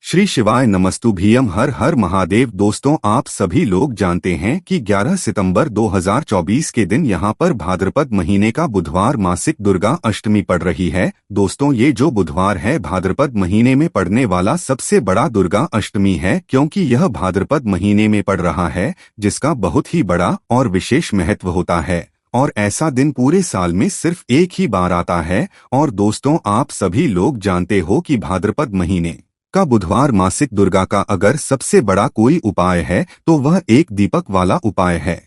श्री शिवाय नमस्तुभ्यम। हर हर महादेव। दोस्तों, आप सभी लोग जानते हैं कि 11 सितंबर 2024 के दिन यहाँ पर भाद्रपद महीने का बुधवार मासिक दुर्गा अष्टमी पड़ रही है। दोस्तों, ये जो बुधवार है भाद्रपद महीने में पड़ने वाला सबसे बड़ा दुर्गा अष्टमी है, क्योंकि यह भाद्रपद महीने में पड़ रहा है, जिसका बहुत ही बड़ा और विशेष महत्व होता है। और ऐसा दिन पूरे साल में सिर्फ एक ही बार आता है। और दोस्तों, आप सभी लोग जानते हो कि भाद्रपद महीने का बुधवार मासिक दुर्गा का अगर सबसे बड़ा कोई उपाय है तो वह एक दीपक वाला उपाय है।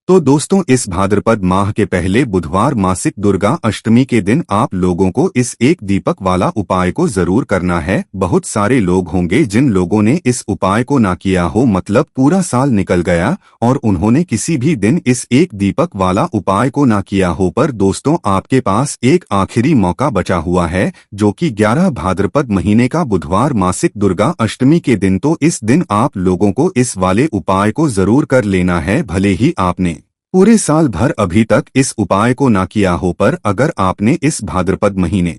तो दोस्तों, इस भाद्रपद माह के पहले बुधवार मासिक दुर्गा अष्टमी के दिन आप लोगों को इस एक दीपक वाला उपाय को जरूर करना है। बहुत सारे लोग होंगे जिन लोगों ने इस उपाय को ना किया हो, मतलब पूरा साल निकल गया और उन्होंने किसी भी दिन इस एक दीपक वाला उपाय को ना किया हो। पर दोस्तों, आपके पास एक आखिरी मौका बचा हुआ है, जो कि 11 भाद्रपद महीने का बुधवार मासिक दुर्गा अष्टमी के दिन। तो इस दिन आप लोगों को इस वाले उपाय को जरूर कर लेना है, भले ही आपने पूरे साल भर अभी तक इस उपाय को ना किया हो। पर अगर आपने इस भाद्रपद महीने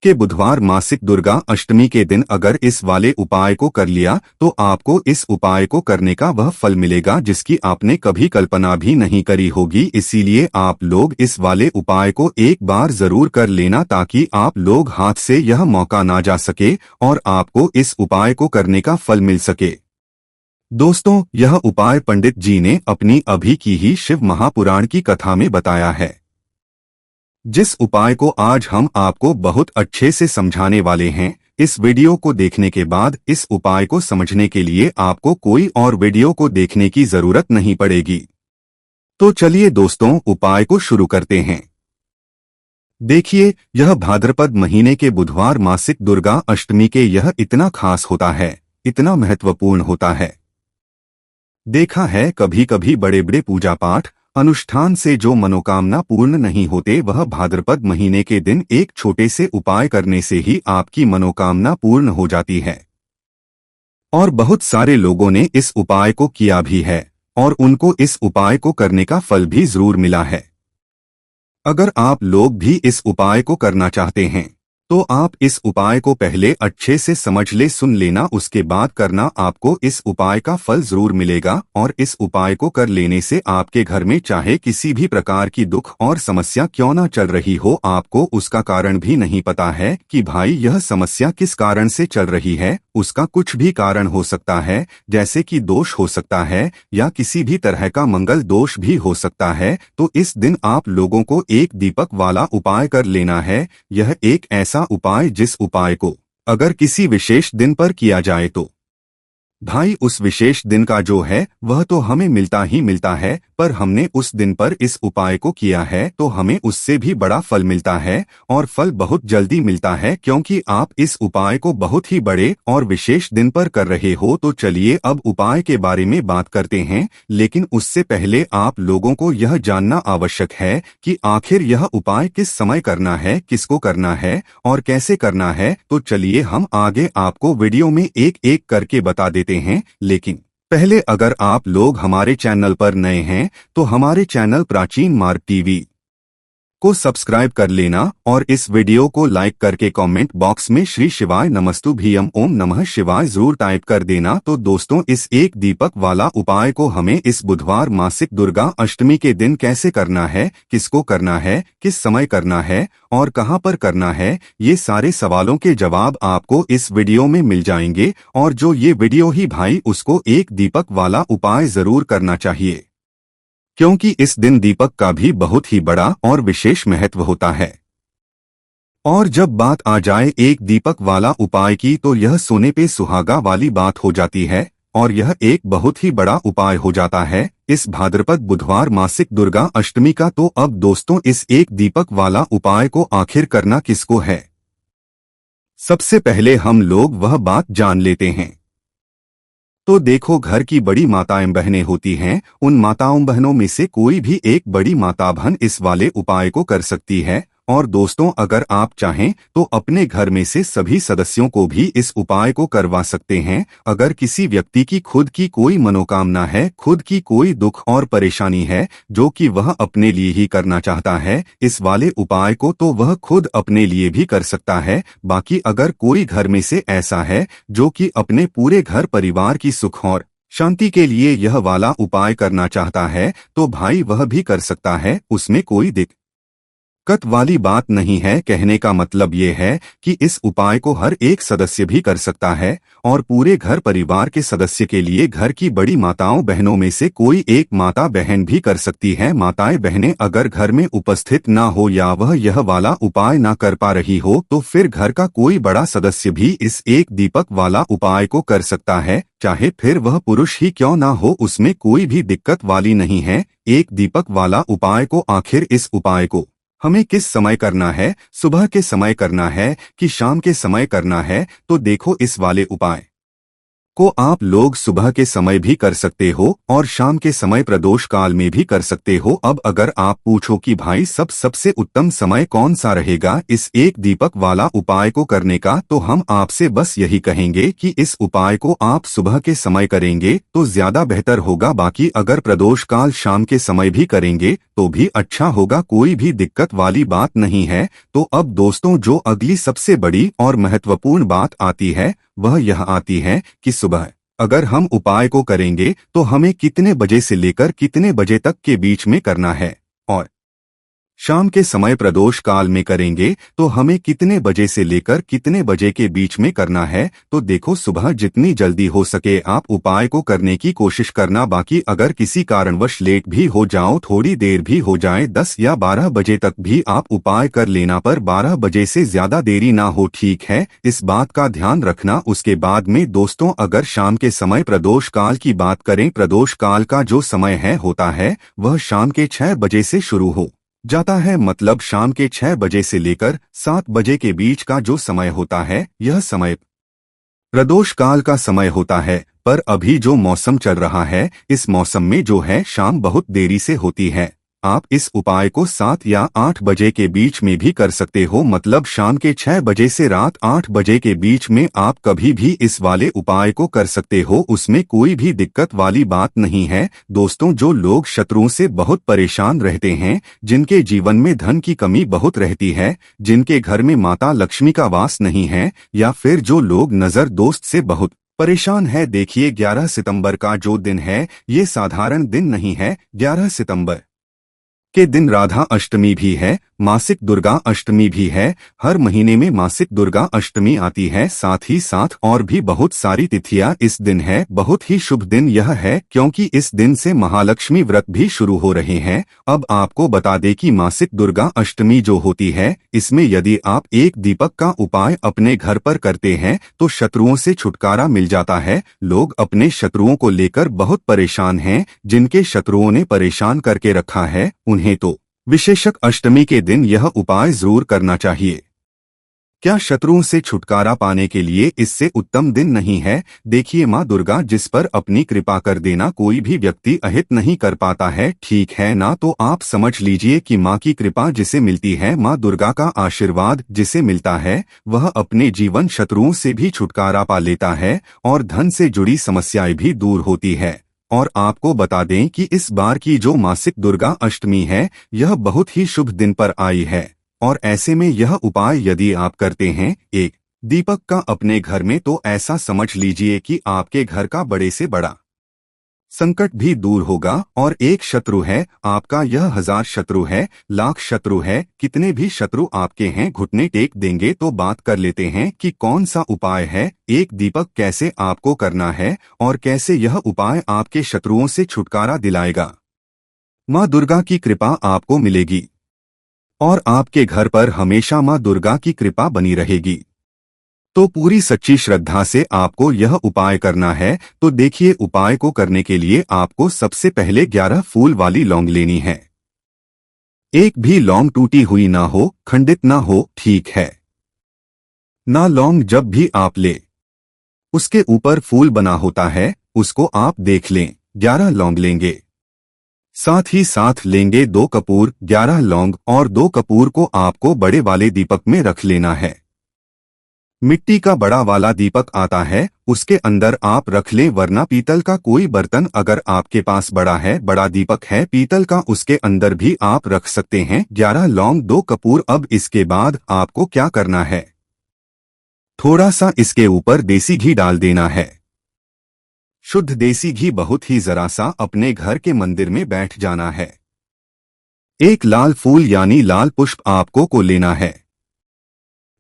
के बुधवार मासिक दुर्गा अष्टमी के दिन अगर इस वाले उपाय को कर लिया तो आपको इस उपाय को करने का वह फल मिलेगा जिसकी आपने कभी कल्पना भी नहीं करी होगी। इसीलिए आप लोग इस वाले उपाय को एक बार जरूर कर लेना, ताकि आप लोग हाथ से यह मौका ना जा सके और आपको इस उपाय को करने का फल मिल सके। दोस्तों, यह उपाय पंडित जी ने अपनी अभी की ही शिव महापुराण की कथा में बताया है, जिस उपाय को आज हम आपको बहुत अच्छे से समझाने वाले हैं। इस वीडियो को देखने के बाद इस उपाय को समझने के लिए आपको कोई और वीडियो को देखने की जरूरत नहीं पड़ेगी। तो चलिए दोस्तों, उपाय को शुरू करते हैं। देखिए, यह भाद्रपद महीने के बुधवार मासिक दुर्गा अष्टमी के यह इतना खास होता है, इतना महत्वपूर्ण होता है। देखा है कभी कभी बड़े बड़े पूजा पाठ अनुष्ठान से जो मनोकामना पूर्ण नहीं होते, वह भाद्रपद महीने के दिन एक छोटे से उपाय करने से ही आपकी मनोकामना पूर्ण हो जाती है। और बहुत सारे लोगों ने इस उपाय को किया भी है और उनको इस उपाय को करने का फल भी जरूर मिला है। अगर आप लोग भी इस उपाय को करना चाहते हैं तो आप इस उपाय को पहले अच्छे से समझ ले, सुन लेना, उसके बाद करना। आपको इस उपाय का फल जरूर मिलेगा। और इस उपाय को कर लेने से आपके घर में चाहे किसी भी प्रकार की दुख और समस्या क्यों ना चल रही हो, आपको उसका कारण भी नहीं पता है कि भाई यह समस्या किस कारण से चल रही है। उसका कुछ भी कारण हो सकता है, जैसे कि दोष हो सकता है या किसी भी तरह का मंगल दोष भी हो सकता है। तो इस दिन आप लोगों को एक दीपक वाला उपाय कर लेना है। यह एक ऐसा उपाय जिस उपाय को अगर किसी विशेष दिन पर किया जाए तो भाई उस विशेष दिन का जो है वह तो हमें मिलता ही मिलता है, पर हमने उस दिन पर इस उपाय को किया है तो हमें उससे भी बड़ा फल मिलता है। और फल बहुत जल्दी मिलता है, क्योंकि आप इस उपाय को बहुत ही बड़े और विशेष दिन पर कर रहे हो। तो चलिए अब उपाय के बारे में बात करते हैं, लेकिन उससे पहले आप लोगों को यह जानना आवश्यक है कि आखिर यह उपाय किस समय करना है, किसको करना है और कैसे करना है। तो चलिए हम आगे आपको वीडियो में एक एक करके बता देते हैं। लेकिन पहले अगर आप लोग हमारे चैनल पर नए हैं तो हमारे चैनल प्राचीन मार्ग टीवी को सब्सक्राइब कर लेना और इस वीडियो को लाइक करके कमेंट बॉक्स में श्री शिवाय नमस्तुभ्यम ओम नमः शिवाय जरूर टाइप कर देना। तो दोस्तों, इस एक दीपक वाला उपाय को हमें इस बुधवार मासिक दुर्गा अष्टमी के दिन कैसे करना है, किसको करना है, किस समय करना है और कहां पर करना है, ये सारे सवालों के जवाब आपको इस वीडियो में मिल जाएंगे। और जो ये वीडियो ही भाई, उसको एक दीपक वाला उपाय जरूर करना चाहिए, क्योंकि इस दिन दीपक का भी बहुत ही बड़ा और विशेष महत्व होता है। और जब बात आ जाए एक दीपक वाला उपाय की, तो यह सोने पे सुहागा वाली बात हो जाती है और यह एक बहुत ही बड़ा उपाय हो जाता है इस भाद्रपद बुधवार मासिक दुर्गा अष्टमी का। तो अब दोस्तों, इस एक दीपक वाला उपाय को आखिर करना किसको है, सबसे पहले हम लोग वह बात जान लेते हैं। तो देखो, घर की बड़ी माताएं बहनें होती हैं, उन माताओं बहनों में से कोई भी एक बड़ी माता बहन इस वाले उपाय को कर सकती है। और दोस्तों, अगर आप चाहें तो अपने घर में से सभी सदस्यों को भी इस उपाय को करवा सकते हैं। अगर किसी व्यक्ति की खुद की कोई मनोकामना है, खुद की कोई दुख और परेशानी है जो कि वह अपने लिए ही करना चाहता है इस वाले उपाय को, तो वह खुद अपने लिए भी कर सकता है। बाकी अगर कोई घर में से ऐसा है जो कि अपने पूरे घर परिवार की सुख और शांति के लिए यह वाला उपाय करना चाहता है तो भाई वह भी कर सकता है, उसमें कोई दिक्कत वाली बात नहीं है। कहने का मतलब ये है कि इस उपाय को हर एक सदस्य भी कर सकता है और पूरे घर परिवार के सदस्य के लिए घर की बड़ी माताओं बहनों में से कोई एक माता बहन भी कर सकती है। माताएं बहनें अगर घर में उपस्थित ना हो या वह यह वाला उपाय ना कर पा रही हो तो फिर घर का कोई बड़ा सदस्य भी इस एक दीपक वाला उपाय को कर सकता है, चाहे फिर वह पुरुष ही क्यों ना हो, उसमें कोई भी दिक्कत वाली नहीं है। एक दीपक वाला उपाय को आखिर इस उपाय को हमें किस समय करना है, सुबह के समय करना है कि शाम के समय करना है, तो देखो इस वाले उपाय को आप लोग सुबह के समय भी कर सकते हो और शाम के समय प्रदोष काल में भी कर सकते हो। अब अगर आप पूछो कि भाई सबसे उत्तम समय कौन सा रहेगा इस एक दीपक वाला उपाय को करने का, तो हम आपसे बस यही कहेंगे कि इस उपाय को आप सुबह के समय करेंगे तो ज्यादा बेहतर होगा। बाकी अगर प्रदोष काल शाम के समय भी करेंगे तो भी अच्छा होगा, कोई भी दिक्कत वाली बात नहीं है। तो अब दोस्तों, जो अगली सबसे बड़ी और महत्वपूर्ण बात आती है वह यह आती है कि सुबह अगर हम उपाय को करेंगे तो हमें कितने बजे से लेकर कितने बजे तक के बीच में करना है, और शाम के समय प्रदोष काल में करेंगे तो हमें कितने बजे से लेकर कितने बजे के बीच में करना है। तो देखो, सुबह जितनी जल्दी हो सके आप उपाय को करने की कोशिश करना। बाकी अगर किसी कारणवश लेट भी हो जाओ, थोड़ी देर भी हो जाए, 10 या 12 बजे तक भी आप उपाय कर लेना, पर 12 बजे से ज्यादा देरी ना हो, ठीक है, इस बात का ध्यान रखना। उसके बाद में दोस्तों, अगर शाम के समय प्रदोष काल की बात करें, प्रदोष काल का जो समय होता है वह शाम के 6 बजे से शुरू हो जाता है। मतलब शाम के 6 बजे से लेकर 7 बजे के बीच का जो समय होता है यह समय प्रदोष काल का समय होता है। पर अभी जो मौसम चल रहा है इस मौसम में जो है शाम बहुत देरी से होती है। आप इस उपाय को 7 या 8 बजे के बीच में भी कर सकते हो, मतलब शाम के 6 बजे से रात 8 बजे के बीच में आप कभी भी इस वाले उपाय को कर सकते हो, उसमें कोई भी दिक्कत वाली बात नहीं है। दोस्तों, जो लोग शत्रुओं से बहुत परेशान रहते हैं, जिनके जीवन में धन की कमी बहुत रहती है, जिनके घर में माता लक्ष्मी का वास नहीं है, या फिर जो लोग नजर दोस्त से बहुत परेशान है, देखिए 11 सितंबर का जो दिन है ये साधारण दिन नहीं है। 11 सितंबर के दिन राधा अष्टमी भी है, मासिक दुर्गा अष्टमी भी है। हर महीने में मासिक दुर्गा अष्टमी आती है, साथ ही साथ और भी बहुत सारी तिथियां इस दिन है। बहुत ही शुभ दिन यह है क्योंकि इस दिन से महालक्ष्मी व्रत भी शुरू हो रहे हैं। अब आपको बता दें कि मासिक दुर्गा अष्टमी जो होती है इसमें यदि आप एक दीपक का उपाय अपने घर पर करते हैं तो शत्रुओं से छुटकारा मिल जाता है। लोग अपने शत्रुओं को लेकर बहुत परेशान हैं, जिनके शत्रुओं ने परेशान करके रखा है उन्हें तो विशेषक अष्टमी के दिन यह उपाय जरूर करना चाहिए। क्या शत्रुओं से छुटकारा पाने के लिए इससे उत्तम दिन नहीं है? देखिए, माँ दुर्गा जिस पर अपनी कृपा कर देना कोई भी व्यक्ति अहित नहीं कर पाता है, ठीक है ना? तो आप समझ लीजिए कि माँ की कृपा जिसे मिलती है, माँ दुर्गा का आशीर्वाद जिसे मिलता है, वह अपने जीवन शत्रुओं से भी छुटकारा पा लेता है और धन से जुड़ी समस्याएं भी दूर होती है। और आपको बता दें कि इस बार की जो मासिक दुर्गा अष्टमी है यह बहुत ही शुभ दिन पर आई है, और ऐसे में यह उपाय यदि आप करते हैं एक दीपक का अपने घर में, तो ऐसा समझ लीजिए कि आपके घर का बड़े से बड़ा संकट भी दूर होगा। और एक शत्रु है आपका, यह 1000 शत्रु है, लाख शत्रु है, कितने भी शत्रु आपके हैं घुटने टेक देंगे। तो बात कर लेते हैं कि कौन सा उपाय है, एक दीपक कैसे आपको करना है और कैसे यह उपाय आपके शत्रुओं से छुटकारा दिलाएगा। माँ दुर्गा की कृपा आपको मिलेगी और आपके घर पर हमेशा माँ दुर्गा की कृपा बनी रहेगी। तो पूरी सच्ची श्रद्धा से आपको यह उपाय करना है। तो देखिए, उपाय को करने के लिए आपको सबसे पहले 11 फूल वाली लौंग लेनी है। एक भी लौंग टूटी हुई ना हो, खंडित ना हो, ठीक है ना? लौंग जब भी आप ले उसके ऊपर फूल बना होता है, उसको आप देख लें। 11 लौंग लेंगे। साथ ही साथ लेंगे 2 कपूर, 11 लौंग और 2 कपूर को आपको बड़े वाले दीपक में रख लेना है। मिट्टी का बड़ा वाला दीपक आता है, उसके अंदर आप रख लें, वरना पीतल का कोई बर्तन अगर आपके पास बड़ा है, बड़ा दीपक है पीतल का, उसके अंदर भी आप रख सकते हैं। 11 लौंग, 2 कपूर। अब इसके बाद आपको क्या करना है, थोड़ा सा इसके ऊपर देसी घी डाल देना है। शुद्ध देसी घी, बहुत ही जरा सा अपने घर के मंदिर में बैठ जाना है। एक लाल फूल यानी लाल पुष्प आपको को लेना है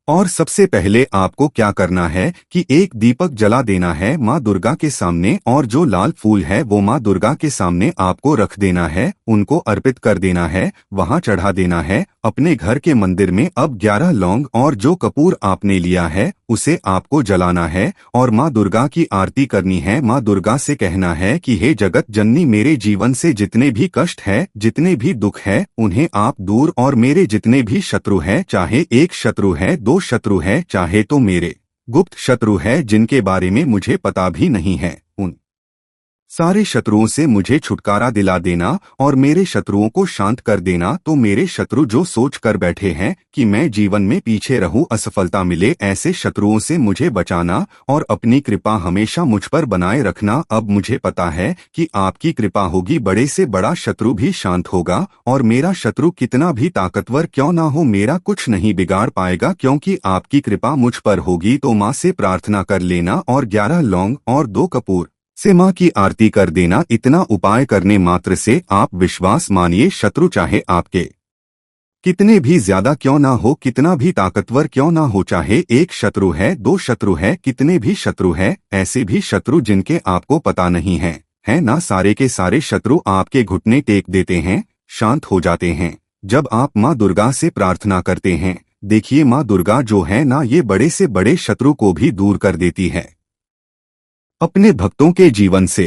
और सबसे पहले आपको क्या करना है कि एक दीपक जला देना है माँ दुर्गा के सामने, और जो लाल फूल है वो माँ दुर्गा के सामने आपको रख देना है, उनको अर्पित कर देना है, वहां चढ़ा देना है अपने घर के मंदिर में। अब 11 लौंग और जो कपूर आपने लिया है उसे आपको जलाना है और माँ दुर्गा की आरती करनी है। माँ दुर्गा से कहना है कि हे जगत जननी, मेरे जीवन से जितने भी कष्ट है, जितने भी दुख है, उन्हें आप दूर, और मेरे जितने भी शत्रु हैं, चाहे एक शत्रु है, 2 शत्रु है, चाहे तो मेरे गुप्त शत्रु है जिनके बारे में मुझे पता भी नहीं है, उन सारे शत्रुओं से मुझे छुटकारा दिला देना और मेरे शत्रुओं को शांत कर देना। तो मेरे शत्रु जो सोच कर बैठे हैं कि मैं जीवन में पीछे रहूं, असफलता मिले, ऐसे शत्रुओं से मुझे बचाना और अपनी कृपा हमेशा मुझ पर बनाए रखना। अब मुझे पता है कि आपकी कृपा होगी, बड़े से बड़ा शत्रु भी शांत होगा और मेरा शत्रु कितना भी ताकतवर क्यों ना हो, मेरा कुछ नहीं बिगाड़ पाएगा, क्योंकि आपकी कृपा मुझ पर होगी। तो माँ से प्रार्थना कर लेना और 11 लौंग और 2 कपूर से माँ की आरती कर देना। इतना उपाय करने मात्र से आप विश्वास मानिए, शत्रु चाहे आपके कितने भी ज्यादा क्यों ना हो, कितना भी ताकतवर क्यों ना हो, चाहे एक शत्रु है, 2 शत्रु है, कितने भी शत्रु है, ऐसे भी शत्रु जिनके आपको पता नहीं है ना, सारे के सारे शत्रु आपके घुटने टेक देते हैं, शांत हो जाते हैं जब आप माँ दुर्गा से प्रार्थना करते हैं। देखिए माँ दुर्गा जो है ना, ये बड़े से बड़े शत्रु को भी दूर कर देती है अपने भक्तों के जीवन से।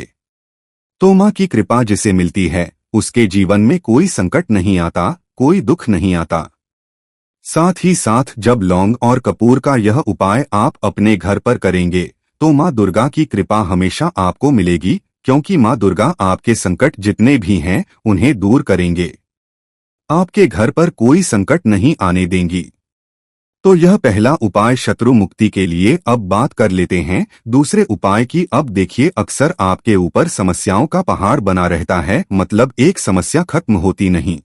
तो माँ की कृपा जिसे मिलती है उसके जीवन में कोई संकट नहीं आता, कोई दुख नहीं आता। साथ ही साथ जब लौंग और कपूर का यह उपाय आप अपने घर पर करेंगे तो माँ दुर्गा की कृपा हमेशा आपको मिलेगी, क्योंकि माँ दुर्गा आपके संकट जितने भी हैं उन्हें दूर करेंगे, आपके घर पर कोई संकट नहीं आने देंगी। तो यह पहला उपाय शत्रु मुक्ति के लिए। अब बात कर लेते हैं दूसरे उपाय की। अब देखिए, अक्सर आपके ऊपर समस्याओं का पहाड़ बना रहता है, मतलब एक समस्या खत्म होती नहीं,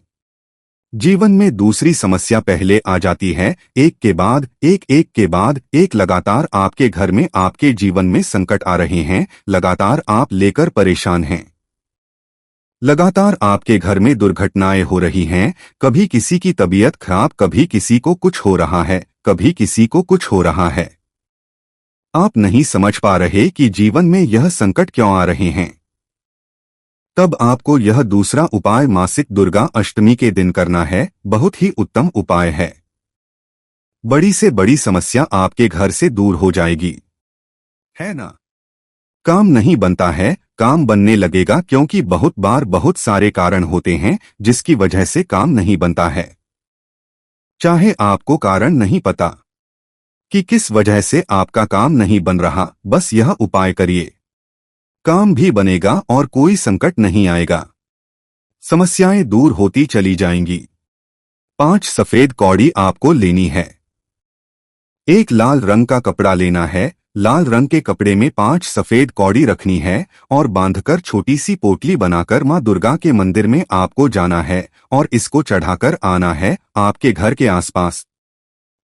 जीवन में दूसरी समस्या पहले आ जाती है, एक के बाद एक, एक के बाद एक, लगातार आपके घर में, आपके जीवन में संकट आ रहे हैं, लगातार आप लेकर परेशान हैं, लगातार आपके घर में दुर्घटनाएं हो रही हैं, कभी किसी की तबीयत खराब, कभी किसी को कुछ हो रहा है, कभी किसी को कुछ हो रहा है। आप नहीं समझ पा रहे कि जीवन में यह संकट क्यों आ रहे हैं। तब आपको यह दूसरा उपाय मासिक दुर्गा अष्टमी के दिन करना है। बहुत ही उत्तम उपाय है, बड़ी से बड़ी समस्या आपके घर से दूर हो जाएगी, है ना। काम नहीं बनता है, काम बनने लगेगा, क्योंकि बहुत बार बहुत सारे कारण होते हैं जिसकी वजह से काम नहीं बनता है। चाहे आपको कारण नहीं पता कि किस वजह से आपका काम नहीं बन रहा, बस यह उपाय करिए, काम भी बनेगा और कोई संकट नहीं आएगा, समस्याएं दूर होती चली जाएंगी। 5 सफेद कौड़ी आपको लेनी है। एक लाल रंग का कपड़ा लेना है, लाल रंग के कपड़े में 5 सफेद कौड़ी रखनी है और बांधकर छोटी सी पोटली बनाकर माँ दुर्गा के मंदिर में आपको जाना है और इसको चढ़ाकर आना है आपके घर के आसपास,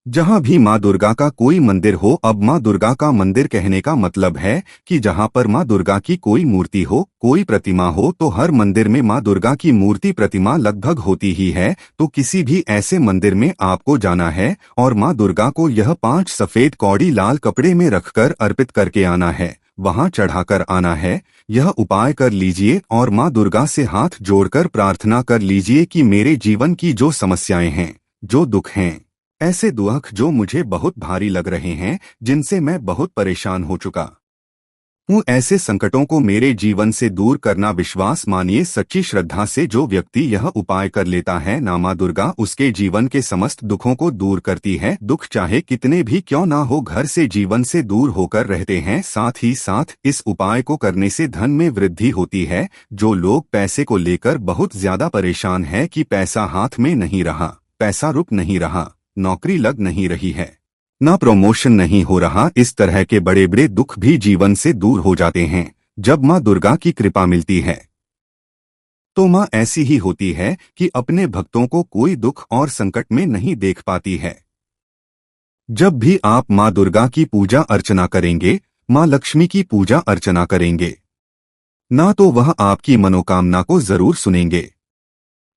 जहां भी माँ दुर्गा का कोई मंदिर हो। अब माँ दुर्गा का मंदिर कहने का मतलब है कि जहां पर माँ दुर्गा की कोई मूर्ति हो, कोई प्रतिमा हो, तो हर मंदिर में माँ दुर्गा की मूर्ति प्रतिमा लगभग होती ही है। तो किसी भी ऐसे मंदिर में आपको जाना है और माँ दुर्गा को यह 5 सफेद कौड़ी लाल कपड़े में रखकर अर्पित करके आना है, वहां चढ़ाकर आना है। यह उपाय कर लीजिए और माँ दुर्गा से हाथ जोड़कर प्रार्थना कर लीजिए कि मेरे जीवन की जो समस्याएं हैं, जो दुख हैं, ऐसे दुख जो मुझे बहुत भारी लग रहे हैं, जिनसे मैं बहुत परेशान हो चुका हूँ ऐसे संकटों को मेरे जीवन से दूर करना विश्वास मानिए सच्ची श्रद्धा से जो व्यक्ति यह उपाय कर लेता है ना माँ दुर्गा उसके जीवन के समस्त दुखों को दूर करती है। दुख चाहे कितने भी क्यों ना हो घर से जीवन से दूर होकर रहते हैं। साथ ही साथ इस उपाय को करने से धन में वृद्धि होती है। जो लोग पैसे को लेकर बहुत ज्यादा परेशान है कि पैसा हाथ में नहीं रहा, पैसा रुक नहीं रहा, नौकरी लग नहीं रही है, ना प्रमोशन नहीं हो रहा, इस तरह के बड़े बड़े दुख भी जीवन से दूर हो जाते हैं जब माँ दुर्गा की कृपा मिलती है। तो माँ ऐसी ही होती है कि अपने भक्तों को कोई दुख और संकट में नहीं देख पाती है। जब भी आप माँ दुर्गा की पूजा अर्चना करेंगे, माँ लक्ष्मी की पूजा अर्चना करेंगे ना, तो वह आपकी मनोकामना को जरूर सुनेंगे,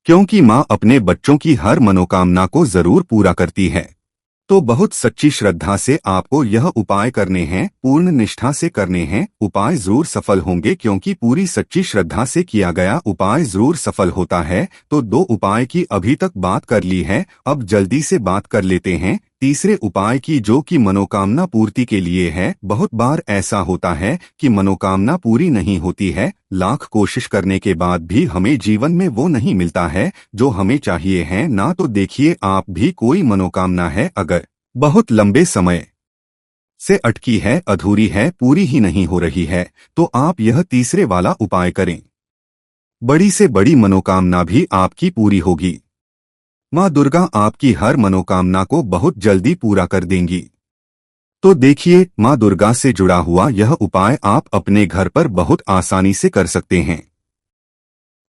क्योंकि माँ अपने बच्चों की हर मनोकामना को जरूर पूरा करती है। तो बहुत सच्ची श्रद्धा से आपको यह उपाय करने हैं, पूर्ण निष्ठा से करने हैं। उपाय जरूर सफल होंगे, क्योंकि पूरी सच्ची श्रद्धा से किया गया उपाय जरूर सफल होता है। तो 2 उपाय की अभी तक बात कर ली है, अब जल्दी से बात कर लेते हैं तीसरे उपाय की, जो कि मनोकामना पूर्ति के लिए है। बहुत बार ऐसा होता है कि मनोकामना पूरी नहीं होती है, लाख कोशिश करने के बाद भी हमें जीवन में वो नहीं मिलता है जो हमें चाहिए है ना। तो देखिए, आप भी कोई मनोकामना है अगर बहुत लंबे समय से अटकी है, अधूरी है, पूरी ही नहीं हो रही है, तो आप यह तीसरे वाला उपाय करें। बड़ी से बड़ी मनोकामना भी आपकी पूरी होगी। माँ दुर्गा आपकी हर मनोकामना को बहुत जल्दी पूरा कर देंगी। तो देखिए, माँ दुर्गा से जुड़ा हुआ यह उपाय आप अपने घर पर बहुत आसानी से कर सकते हैं।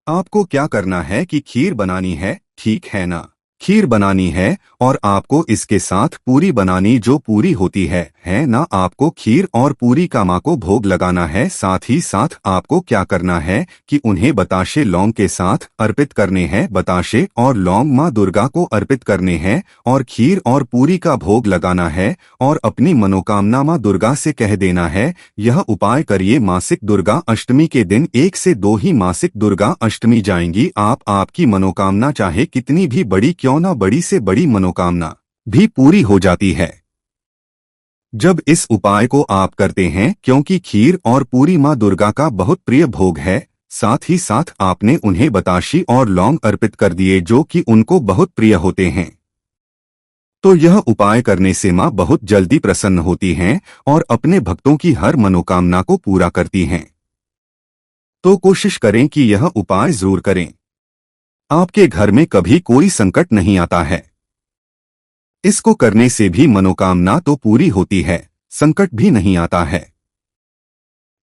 आपको क्या करना है कि खीर बनानी है, ठीक है ना? खीर बनानी है और आपको इसके साथ पूरी बनानी, जो पूरी होती है ना। आपको खीर और पूरी का माँ को भोग लगाना है। साथ ही साथ आपको क्या करना है कि उन्हें बताशे लौंग के साथ अर्पित करने हैं। बताशे और लौंग माँ दुर्गा को अर्पित करने हैं और खीर और पूरी का भोग लगाना है और अपनी मनोकामना माँ दुर्गा से कह देना है। यह उपाय करिए मासिक दुर्गा अष्टमी के दिन। 1 से 2 ही मासिक दुर्गा अष्टमी जाएंगी। आपकी मनोकामना चाहे कितनी भी बड़ी क्यों ना, बड़ी से बड़ी मनोकामना भी पूरी हो जाती है जब इस उपाय को आप करते हैं, क्योंकि खीर और पूरी माँ दुर्गा का बहुत प्रिय भोग है। साथ ही साथ आपने उन्हें बताशी और लौंग अर्पित कर दिए, जो कि उनको बहुत प्रिय होते हैं। तो यह उपाय करने से माँ बहुत जल्दी प्रसन्न होती हैं और अपने भक्तों की हर मनोकामना को पूरा करती हैं। तो कोशिश करें कि यह उपाय जरूर करें। आपके घर में कभी कोई संकट नहीं आता है। इसको करने से भी मनोकामना तो पूरी होती है, संकट भी नहीं आता है।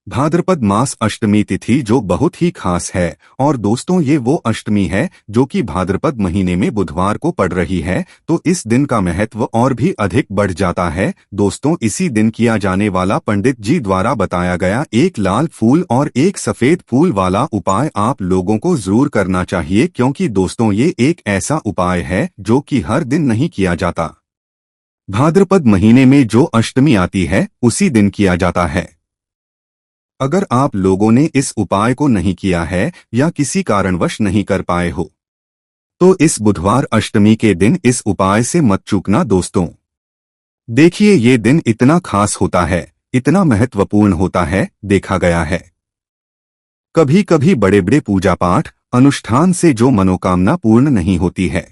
भाद्रपद मास अष्टमी तिथि जो बहुत ही खास है, और दोस्तों ये वो अष्टमी है जो कि भाद्रपद महीने में बुधवार को पड़ रही है। तो इस दिन का महत्व और भी अधिक बढ़ जाता है। दोस्तों, इसी दिन किया जाने वाला पंडित जी द्वारा बताया गया एक लाल फूल और एक सफेद फूल वाला उपाय आप लोगों को जरूर करना चाहिए, क्योंकि दोस्तों ये एक ऐसा उपाय है जो कि हर दिन नहीं किया जाता। भाद्रपद महीने में जो अष्टमी आती है उसी दिन किया जाता है। अगर आप लोगों ने इस उपाय को नहीं किया है या किसी कारणवश नहीं कर पाए हो, तो इस बुधवार अष्टमी के दिन इस उपाय से मत चूकना दोस्तों। देखिए, ये दिन इतना खास होता है, इतना महत्वपूर्ण होता है, देखा गया है कभी कभी बड़े बड़े पूजा पाठ अनुष्ठान से जो मनोकामना पूर्ण नहीं होती है,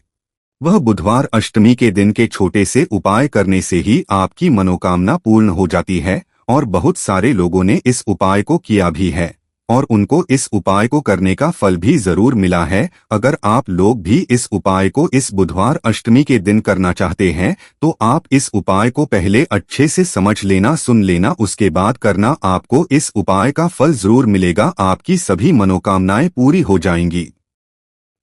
वह बुधवार अष्टमी के दिन के छोटे से उपाय करने से ही आपकी मनोकामना पूर्ण हो जाती है। और बहुत सारे लोगों ने इस उपाय को किया भी है और उनको इस उपाय को करने का फल भी जरूर मिला है। अगर आप लोग भी इस उपाय को इस बुधवार अष्टमी के दिन करना चाहते हैं, तो आप इस उपाय को पहले अच्छे से समझ लेना, सुन लेना, उसके बाद करना। आपको इस उपाय का फल जरूर मिलेगा, आपकी सभी मनोकामनाएं पूरी हो जाएंगी।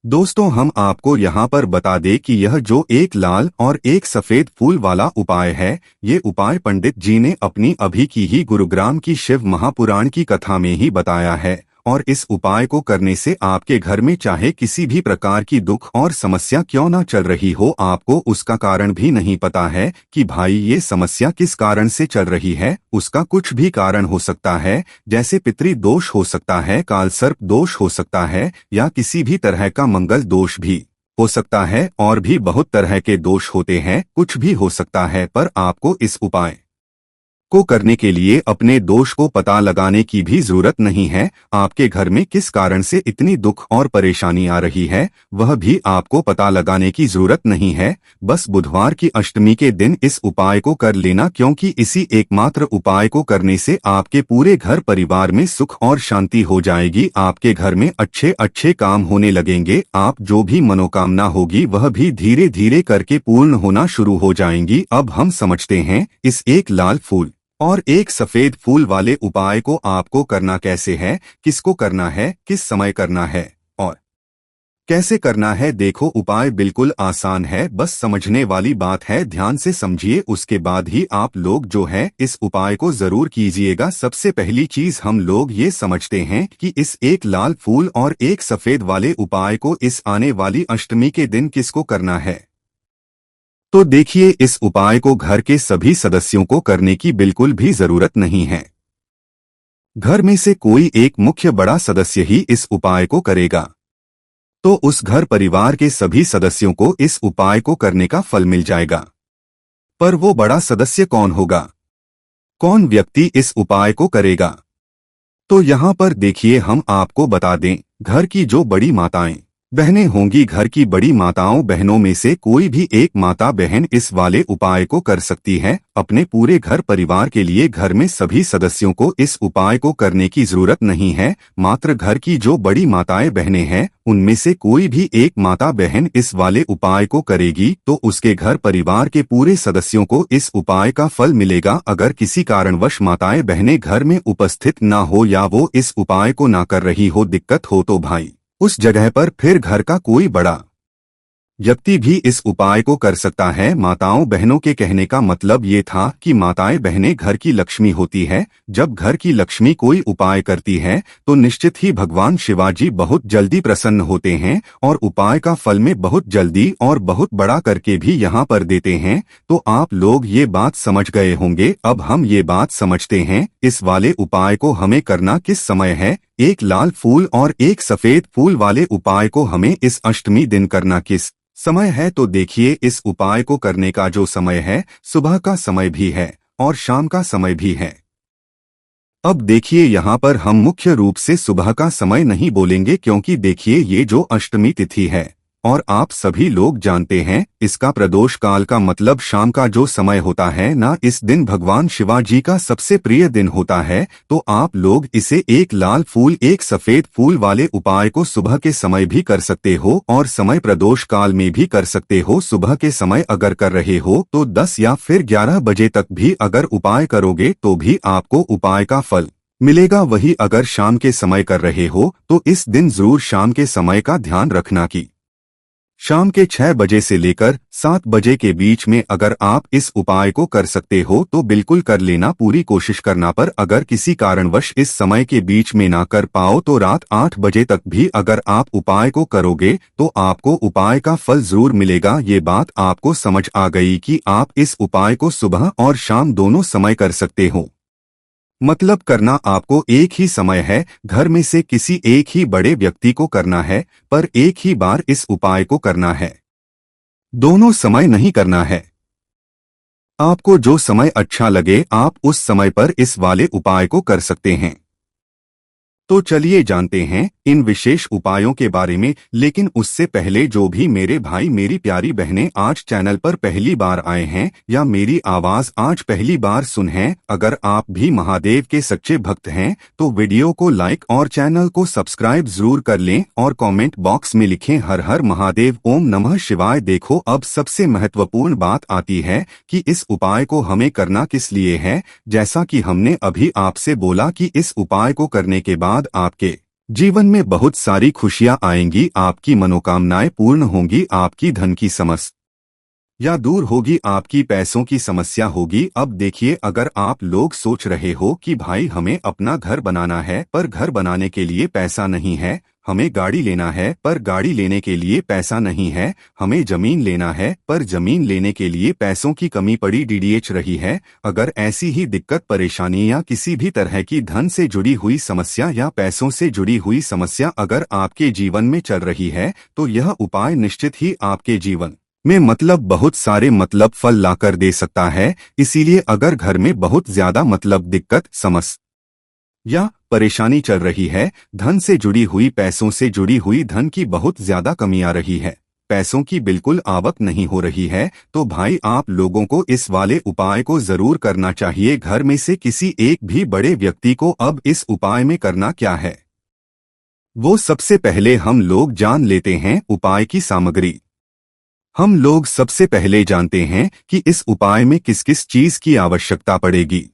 दोस्तों, हम आपको यहाँ पर बता दें कि यह जो एक लाल और एक सफेद फूल वाला उपाय है, ये उपाय पंडित जी ने अपनी अभी की ही गुरुग्राम की शिव महापुराण की कथा में ही बताया है। और इस उपाय को करने से आपके घर में चाहे किसी भी प्रकार की दुख और समस्या क्यों ना चल रही हो, आपको उसका कारण भी नहीं पता है कि भाई ये समस्या किस कारण से चल रही है। उसका कुछ भी कारण हो सकता है, जैसे पितृ दोष हो सकता है, काल सर्प दोष हो सकता है, या किसी भी तरह का मंगल दोष भी हो सकता है, और भी बहुत तरह के दोष होते हैं, कुछ भी हो सकता है। पर आपको इस उपाय को करने के लिए अपने दोष को पता लगाने की भी जरूरत नहीं है। आपके घर में किस कारण से इतनी दुख और परेशानी आ रही है वह भी आपको पता लगाने की जरूरत नहीं है। बस बुधवार की अष्टमी के दिन इस उपाय को कर लेना, क्योंकि इसी एकमात्र उपाय को करने से आपके पूरे घर परिवार में सुख और शांति हो जाएगी। आपके घर में अच्छे अच्छे काम होने लगेंगे। आप जो भी मनोकामना होगी वह भी धीरे धीरे करके पूर्ण होना शुरू हो जाएंगी। अब हम समझते हैं इस एक लाल फूल और एक सफेद फूल वाले उपाय को आपको करना कैसे है, किसको करना है, किस समय करना है और कैसे करना है। देखो, उपाय बिल्कुल आसान है, बस समझने वाली बात है। ध्यान से समझिए, उसके बाद ही आप लोग जो है इस उपाय को जरूर कीजिएगा। सबसे पहली चीज हम लोग ये समझते हैं कि इस एक लाल फूल और एक सफेद वाले उपाय को इस आने वाली अष्टमी के दिन किसको करना है। तो देखिए, इस उपाय को घर के सभी सदस्यों को करने की बिल्कुल भी जरूरत नहीं है। घर में से कोई एक मुख्य बड़ा सदस्य ही इस उपाय को करेगा, तो उस घर परिवार के सभी सदस्यों को इस उपाय को करने का फल मिल जाएगा। पर वो बड़ा सदस्य कौन होगा, कौन व्यक्ति इस उपाय को करेगा? तो यहाँ पर देखिए, हम आपको बता दें, घर की जो बड़ी माताएं बहनें होंगी, घर की बड़ी माताओं बहनों में से कोई भी एक माता बहन इस वाले उपाय को कर सकती है। अपने पूरे घर परिवार के लिए घर में सभी सदस्यों को इस उपाय को करने की जरूरत नहीं है। मात्र घर की जो बड़ी माताएं बहनें हैं उनमें से कोई भी एक माता बहन इस वाले उपाय को करेगी तो उसके घर परिवार के पूरे सदस्यों को इस उपाय का फल मिलेगा। अगर किसी कारणवश माताएं बहनें घर में उपस्थित न हो या वो इस उपाय को ना कर रही हो, दिक्कत हो, तो भाई उस जगह पर फिर घर का कोई बड़ा व्यक्ति भी इस उपाय को कर सकता है। माताओं बहनों के कहने का मतलब ये था कि माताएं बहनें घर की लक्ष्मी होती है। जब घर की लक्ष्मी कोई उपाय करती है तो निश्चित ही भगवान शिवाजी बहुत जल्दी प्रसन्न होते हैं और उपाय का फल में बहुत जल्दी और बहुत बड़ा करके भी यहाँ पर देते हैं। तो आप लोग ये बात समझ गए होंगे। अब हम ये बात समझते हैं इस वाले उपाय को हमें करना किस समय है। एक लाल फूल और एक सफेद फूल वाले उपाय को हमें इस अष्टमी दिन करना किस समय है। तो देखिए, इस उपाय को करने का जो समय है, सुबह का समय भी है और शाम का समय भी है। अब देखिए, यहाँ पर हम मुख्य रूप से सुबह का समय नहीं बोलेंगे, क्योंकि देखिए ये जो अष्टमी तिथि है और आप सभी लोग जानते हैं इसका प्रदोष काल का मतलब शाम का जो समय होता है ना, इस दिन भगवान शिवाजी का सबसे प्रिय दिन होता है। तो आप लोग इसे एक लाल फूल एक सफेद फूल वाले उपाय को सुबह के समय भी कर सकते हो और समय प्रदोष काल में भी कर सकते हो। सुबह के समय अगर कर रहे हो तो 10 या फिर 11 बजे तक भी अगर उपाय करोगे तो भी आपको उपाय का फल मिलेगा। वही अगर शाम के समय कर रहे हो तो इस दिन जरूर शाम के समय का ध्यान रखना कि शाम के 6 बजे से लेकर 7 बजे के बीच में अगर आप इस उपाय को कर सकते हो तो बिल्कुल कर लेना, पूरी कोशिश करना। पर अगर किसी कारणवश इस समय के बीच में ना कर पाओ तो रात 8 बजे तक भी अगर आप उपाय को करोगे तो आपको उपाय का फल जरूर मिलेगा। ये बात आपको समझ आ गई कि आप इस उपाय को सुबह और शाम दोनों समय कर सकते हो। मतलब करना आपको एक ही समय है, घर में से किसी एक ही बड़े व्यक्ति को करना है, पर एक ही बार इस उपाय को करना है, दोनों समय नहीं करना है। आपको जो समय अच्छा लगे आप उस समय पर इस वाले उपाय को कर सकते हैं। तो चलिए जानते हैं इन विशेष उपायों के बारे में। लेकिन उससे पहले जो भी मेरे भाई मेरी प्यारी बहनें आज चैनल पर पहली बार आए हैं या मेरी आवाज आज पहली बार सुन हैं, अगर आप भी महादेव के सच्चे भक्त हैं तो वीडियो को लाइक और चैनल को सब्सक्राइब जरूर कर लें और कमेंट बॉक्स में लिखें हर हर महादेव, ओम नमः शिवाय। देखो, अब सबसे महत्वपूर्ण बात आती है कि इस उपाय को हमें करना किस लिए है। जैसा कि हमने अभी आपसे बोला कि इस उपाय को करने के बाद आपके जीवन में बहुत सारी खुशियां आएंगी, आपकी मनोकामनाएं पूर्ण होंगी, आपकी धन की समस्या दूर होगी, आपकी पैसों की समस्या होगी। अब देखिए, अगर आप लोग सोच रहे हो कि भाई हमें अपना घर बनाना है पर घर बनाने के लिए पैसा नहीं है, हमें गाड़ी लेना है पर गाड़ी लेने के लिए पैसा नहीं है, हमें जमीन लेना है पर जमीन लेने के लिए पैसों की कमी पड़ी डीडीएच रही है। अगर ऐसी ही दिक्कत परेशानी या किसी भी तरह की धन से जुड़ी हुई समस्या या पैसों से जुड़ी हुई समस्या अगर आपके जीवन में चल रही है तो यह उपाय निश्चित ही आपके जीवन में मतलब बहुत सारे मतलब फल लाकर दे सकता है। इसीलिए अगर घर में बहुत ज्यादा मतलब दिक्कत समस्या या परेशानी चल रही है, धन से जुड़ी हुई, पैसों से जुड़ी हुई, धन की बहुत ज्यादा कमी आ रही है, पैसों की बिल्कुल आवक नहीं हो रही है, तो भाई आप लोगों को इस वाले उपाय को जरूर करना चाहिए। घर में से किसी एक भी बड़े व्यक्ति को अब इस उपाय में करना क्या है, वो सबसे पहले हम लोग जान लेते हैं उपाय की सामग्री। हम लोग सबसे पहले जानते हैं कि इस उपाय में किस किस चीज की आवश्यकता पड़ेगी।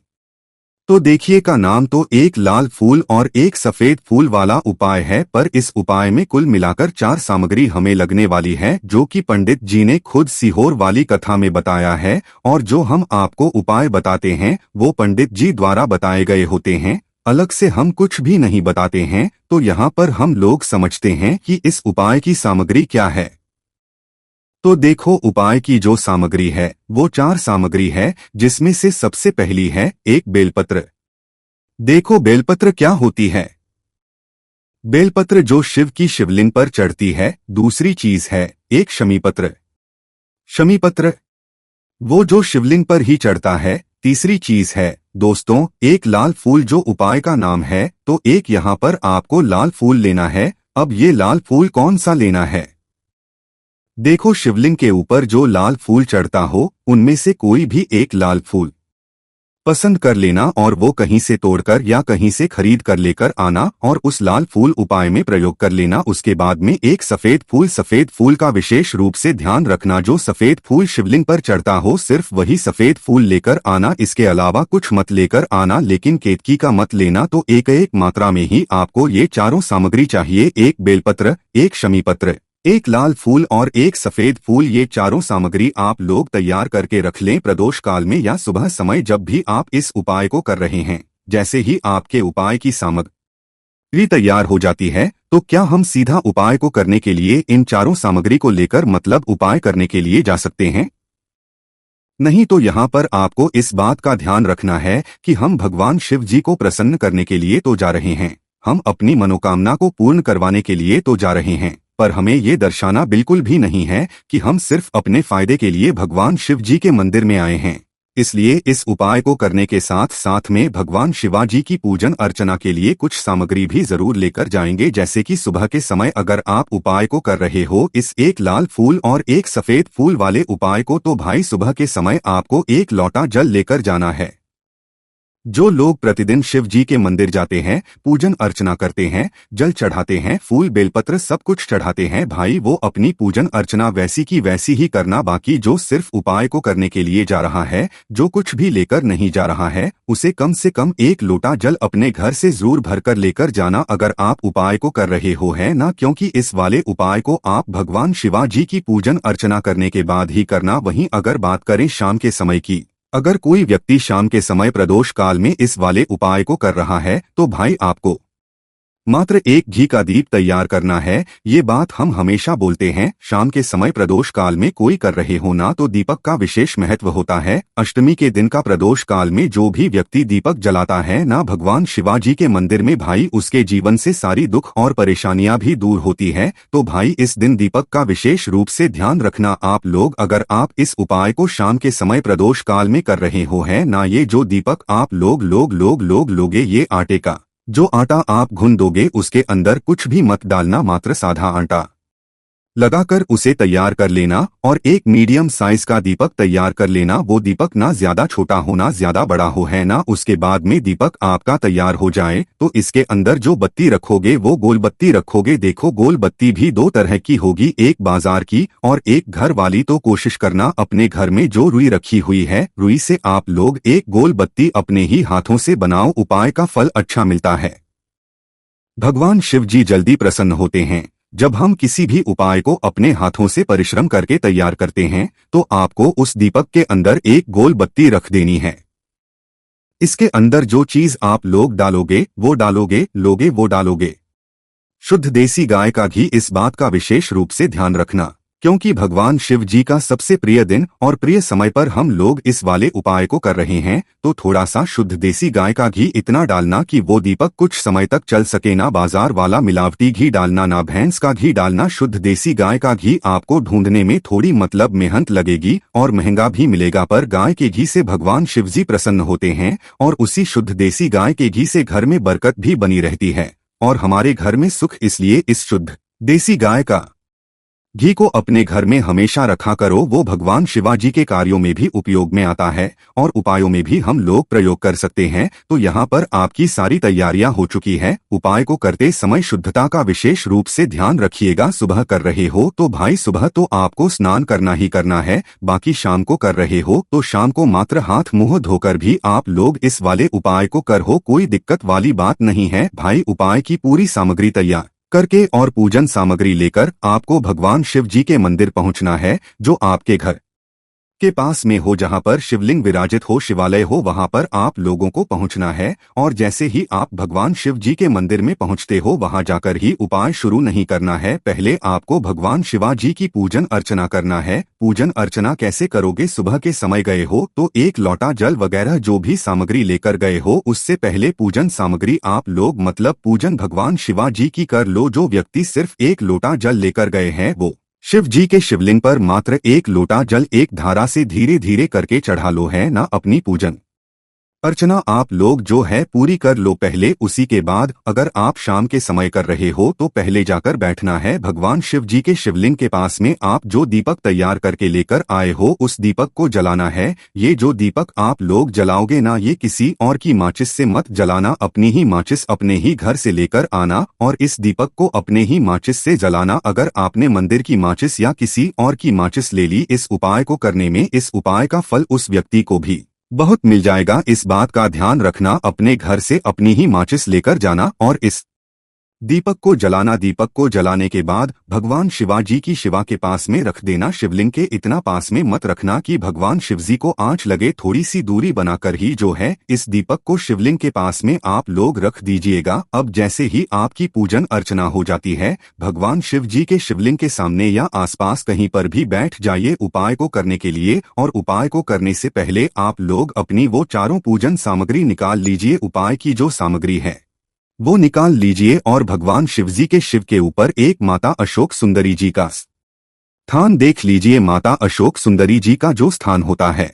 तो देखिए, का नाम तो एक लाल फूल और एक सफेद फूल वाला उपाय है, पर इस उपाय में कुल मिलाकर 4 सामग्री हमें लगने वाली है, जो कि पंडित जी ने खुद सीहोर वाली कथा में बताया है। और जो हम आपको उपाय बताते हैं वो पंडित जी द्वारा बताए गए होते हैं, अलग से हम कुछ भी नहीं बताते हैं। तो यहाँ पर हम लोग समझते हैं कि इस उपाय की सामग्री क्या है। तो देखो, उपाय की जो सामग्री है वो 4 सामग्री है, जिसमें से सबसे पहली है एक बेलपत्र। देखो, बेलपत्र क्या होती है। बेलपत्र जो शिव की शिवलिंग पर चढ़ती है। दूसरी चीज है एक शमीपत्र। शमीपत्र वो जो शिवलिंग पर ही चढ़ता है। तीसरी चीज है दोस्तों एक लाल फूल, जो उपाय का नाम है। तो एक यहाँ पर आपको लाल फूल लेना है। अब ये लाल फूल कौन सा लेना है, देखो, शिवलिंग के ऊपर जो लाल फूल चढ़ता हो उनमें से कोई भी एक लाल फूल पसंद कर लेना, और वो कहीं से तोड़कर या कहीं से खरीद कर लेकर आना, और उस लाल फूल उपाय में प्रयोग कर लेना। उसके बाद में एक सफेद फूल का विशेष रूप से ध्यान रखना, जो सफेद फूल शिवलिंग पर चढ़ता हो सिर्फ वही सफेद फूल लेकर आना, इसके अलावा कुछ मत लेकर आना। लेकिन केतकी का मत लेना। तो एक एक मात्रा में ही आपको ये चारों सामग्री चाहिए, एक बेलपत्र, एक शमीपत्र, एक लाल फूल और एक सफेद फूल। ये चारों सामग्री आप लोग तैयार करके रख लें प्रदोष काल में या सुबह समय, जब भी आप इस उपाय को कर रहे हैं। जैसे ही आपके उपाय की सामग्री तैयार हो जाती है, तो क्या हम सीधा उपाय को करने के लिए इन चारों सामग्री को लेकर मतलब उपाय करने के लिए जा सकते हैं? नहीं, तो यहाँ पर आपको इस बात का ध्यान रखना है कि हम भगवान शिव जी को प्रसन्न करने के लिए तो जा रहे हैं, हम अपनी मनोकामना को पूर्ण करवाने के लिए तो जा रहे हैं, पर हमें ये दर्शाना बिल्कुल भी नहीं है कि हम सिर्फ अपने फायदे के लिए भगवान शिव जी के मंदिर में आए हैं। इसलिए इस उपाय को करने के साथ साथ में भगवान शिवाजी की पूजन अर्चना के लिए कुछ सामग्री भी जरूर लेकर जाएंगे। जैसे कि सुबह के समय अगर आप उपाय को कर रहे हो इस एक लाल फूल और एक सफेद फूल वाले उपाय को, तो भाई सुबह के समय आपको एक लोटा जल लेकर जाना है। जो लोग प्रतिदिन शिव जी के मंदिर जाते हैं, पूजन अर्चना करते हैं, जल चढ़ाते हैं, फूल बेलपत्र सब कुछ चढ़ाते हैं, भाई वो अपनी पूजन अर्चना वैसी की वैसी ही करना। बाकी जो सिर्फ उपाय को करने के लिए जा रहा है, जो कुछ भी लेकर नहीं जा रहा है, उसे कम से कम एक लोटा जल अपने घर से जरूर भरकर लेकर जाना, अगर आप उपाय को कर रहे हो, है ना। क्योंकि इस वाले उपाय को आप भगवान शिवाजी की पूजन अर्चना करने के बाद ही करना। वहीं अगर बात करें शाम के समय की, अगर कोई व्यक्ति शाम के समय प्रदोष काल में इस वाले उपाय को कर रहा है, तो भाई आपको मात्र एक घी का दीप तैयार करना है। ये बात हम हमेशा बोलते हैं, शाम के समय प्रदोष काल में कोई कर रहे हो ना, तो दीपक का विशेष महत्व होता है। अष्टमी के दिन का प्रदोष काल में जो भी व्यक्ति दीपक जलाता है ना भगवान शिवाजी के मंदिर में, भाई उसके जीवन से सारी दुख और परेशानियां भी दूर होती है। तो भाई इस दिन दीपक का विशेष रूप से ध्यान रखना आप लोग, अगर आप इस उपाय को शाम के समय प्रदोष काल में कर रहे हो, है ना। ये जो दीपक आप लोगे, ये आटे का जो आटा आप घुन दोगे, उसके अंदर कुछ भी मत डालना, मात्र साधा आटा लगाकर उसे तैयार कर लेना, और एक मीडियम साइज का दीपक तैयार कर लेना। वो दीपक ना ज्यादा छोटा हो ना ज्यादा बड़ा हो, है ना। उसके बाद में दीपक आपका तैयार हो जाए, तो इसके अंदर जो बत्ती रखोगे वो गोल बत्ती रखोगे। देखो, गोल बत्ती भी 2 तरह की होगी, एक बाजार की और एक घर वाली। तो कोशिश करना अपने घर में जो रुई रखी हुई है, रुई से आप लोग एक गोल बत्ती अपने ही हाथों से बनाओ, उपाय का फल अच्छा मिलता है। भगवान शिव जी जल्दी प्रसन्न होते हैं जब हम किसी भी उपाय को अपने हाथों से परिश्रम करके तैयार करते हैं। तो आपको उस दीपक के अंदर एक गोल बत्ती रख देनी है। इसके अंदर जो चीज आप लोग डालोगे वो डालोगे शुद्ध देसी गाय का घी। इस बात का विशेष रूप से ध्यान रखना। क्योंकि भगवान शिव जी का सबसे प्रिय दिन और प्रिय समय पर हम लोग इस वाले उपाय को कर रहे हैं, तो थोड़ा सा शुद्ध देसी गाय का घी इतना डालना कि वो दीपक कुछ समय तक चल सके। ना बाजार वाला मिलावटी घी डालना, ना भैंस का घी डालना। शुद्ध देसी गाय का घी आपको ढूंढने में थोड़ी मेहनत लगेगी और महंगा भी मिलेगा, पर गाय के घी से भगवान शिव जी प्रसन्न होते हैं और उसी शुद्ध देसी गाय के घी से घर में बरकत भी बनी रहती है और हमारे घर में सुख। इसलिए इस शुद्ध देसी गाय का घी को अपने घर में हमेशा रखा करो। वो भगवान शिवाजी के कार्यों में भी उपयोग में आता है और उपायों में भी हम लोग प्रयोग कर सकते हैं। तो यहाँ पर आपकी सारी तैयारियां हो चुकी है। उपाय को करते समय शुद्धता का विशेष रूप से ध्यान रखिएगा। सुबह कर रहे हो तो भाई सुबह तो आपको स्नान करना ही करना है, बाकी शाम को कर रहे हो तो शाम को मात्र हाथ मुंह धोकर भी आप लोग इस वाले उपाय को कर हो, कोई दिक्कत वाली बात नहीं है भाई। उपाय की पूरी सामग्री तैयार करके और पूजन सामग्री लेकर आपको भगवान शिव जी के मंदिर पहुंचना है, जो आपके घर के पास में हो, जहां पर शिवलिंग विराजित हो, शिवालय हो, वहां पर आप लोगों को पहुंचना है। और जैसे ही आप भगवान शिव जी के मंदिर में पहुंचते हो, वहां जाकर ही उपाय शुरू नहीं करना है। पहले आपको भगवान शिवाजी की पूजन अर्चना करना है। पूजन अर्चना कैसे करोगे? सुबह के समय गए हो तो एक लोटा जल वगैरह जो भी सामग्री लेकर गए हो, उससे पहले पूजन सामग्री आप लोग मतलब पूजन भगवान शिवाजी की कर लो। जो व्यक्ति सिर्फ एक लोटा जल लेकर गए हैं, वो शिव जी के शिवलिंग पर मात्र एक लोटा जल एक धारा से धीरे धीरे करके चढ़ा लो है ना। अपनी पूजन अर्चना आप लोग जो है पूरी कर लो पहले। उसी के बाद अगर आप शाम के समय कर रहे हो तो पहले जाकर बैठना है भगवान शिव जी के शिवलिंग के पास में। आप जो दीपक तैयार करके लेकर आए हो उस दीपक को जलाना है। ये जो दीपक आप लोग जलाओगे ना, ये किसी और की माचिस से मत जलाना, अपनी ही माचिस अपने ही घर से लेकर आना और इस दीपक को अपने ही माचिस से जलाना। अगर आपने मंदिर की माचिस या किसी और की माचिस ले ली इस उपाय को करने में, इस उपाय का फल उस व्यक्ति को भी बहुत मिल जाएगा। इस बात का ध्यान रखना, अपने घर से अपनी ही माचिस लेकर जाना और इस दीपक को जलाना। दीपक को जलाने के बाद भगवान शिवाजी की शिवा के पास में रख देना। शिवलिंग के इतना पास में मत रखना कि भगवान शिवजी को आंच लगे, थोड़ी सी दूरी बनाकर ही जो है इस दीपक को शिवलिंग के पास में आप लोग रख दीजिएगा। अब जैसे ही आपकी पूजन अर्चना हो जाती है, भगवान शिव जी के शिवलिंग के सामने या आसपास कहीं पर भी बैठ जाइए उपाय को करने के लिए। और उपाय को करने से पहले आप लोग अपनी वो चारों पूजन सामग्री निकाल लीजिए। उपाय की जो सामग्री है वो निकाल लीजिए और भगवान शिवजी के शिव के ऊपर एक माता अशोक सुंदरी जी का स्थान देख लीजिए। माता अशोक सुंदरी जी का जो स्थान होता है